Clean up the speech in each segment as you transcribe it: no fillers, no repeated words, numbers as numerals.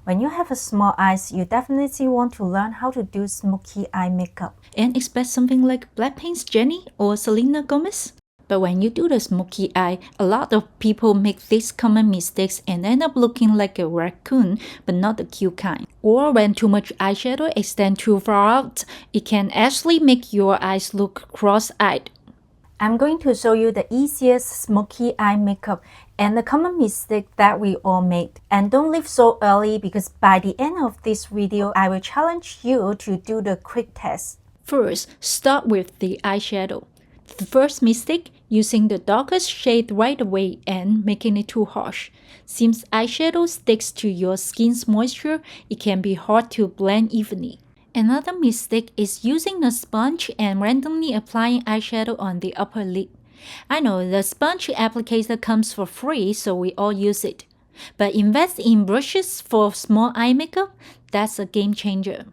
When you have a small eyes, you definitely want to learn how to do smoky eye makeup. And expect something like Blackpink's Jennie or Selena Gomez? But when you do the smoky eye, a lot of people make these common mistakes and end up looking like a raccoon, but not the cute kind. Or when too much eyeshadow extends too far out, it can actually make your eyes look cross-eyed. I'm going to show you the easiest smoky eye makeup and the common mistake that we all make. And don't leave so early because by the end of this video, I will challenge you to do the quick test. First, start with the eyeshadow. The first mistake, using the darkest shade right away and making it too harsh. Since eyeshadow sticks to your skin's moisture, it can be hard to blend evenly. Another mistake is using a sponge and randomly applying eyeshadow on the upper lid. I know the sponge applicator comes for free, so we all use it. But invest in brushes for small eye makeup, that's a game changer.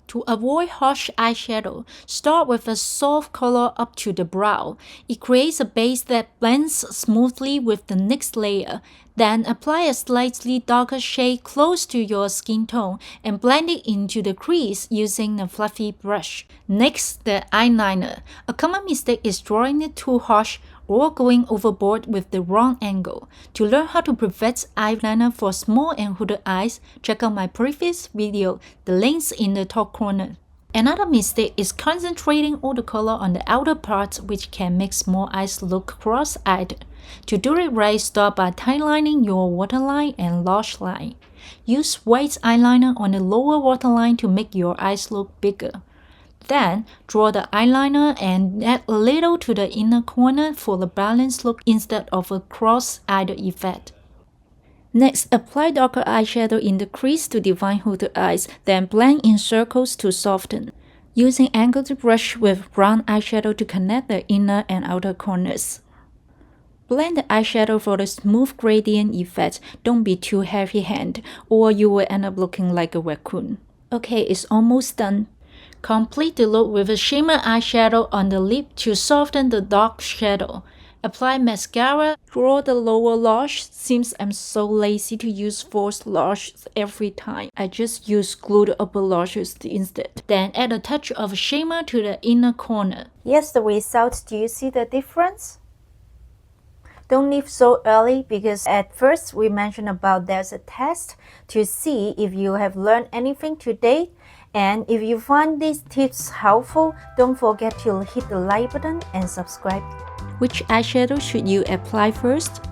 To avoid harsh eyeshadow, start with a soft color up to the brow. It creates a base that blends smoothly with the next layer. Then apply a slightly darker shade close to your skin tone and blend it into the crease using a fluffy brush. Next, the eyeliner. A common mistake is drawing it too harsh or going overboard with the wrong angle. To learn how to prevent eyeliner for small and hooded eyes, check out my previous video, the links in the top corner. Another mistake is concentrating all the color on the outer part, which can make small eyes look cross-eyed. To do it right, start by tightlining your waterline and lash line. Use white eyeliner on the lower waterline to make your eyes look bigger. Then, draw the eyeliner and add a little to the inner corner for the balanced look instead of a cross-eyed effect. Next, apply darker eyeshadow in the crease to define hooded eyes, then blend in circles to soften. Using angled brush with brown eyeshadow to connect the inner and outer corners. Blend the eyeshadow for the smooth gradient effect. Don't be too heavy-handed, or you will end up looking like a raccoon. Okay, it's almost done. Complete the look with a shimmer eyeshadow on the lip to soften the dark shadow. Apply mascara, draw the lower lash. Since I'm so lazy to use false lashes every time, I just use glued upper lashes instead. Then add a touch of shimmer to the inner corner. Yes, the result, do you see the difference? Don't leave so early because at first we mentioned about there's a test to see if you have learned anything today. And if you find these tips helpful, don't forget to hit the like button and subscribe. Which eyeshadow should you apply first?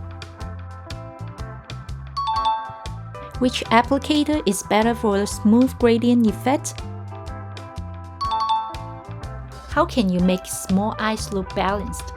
Which applicator is better for a smooth gradient effect? How can you make small eyes look balanced?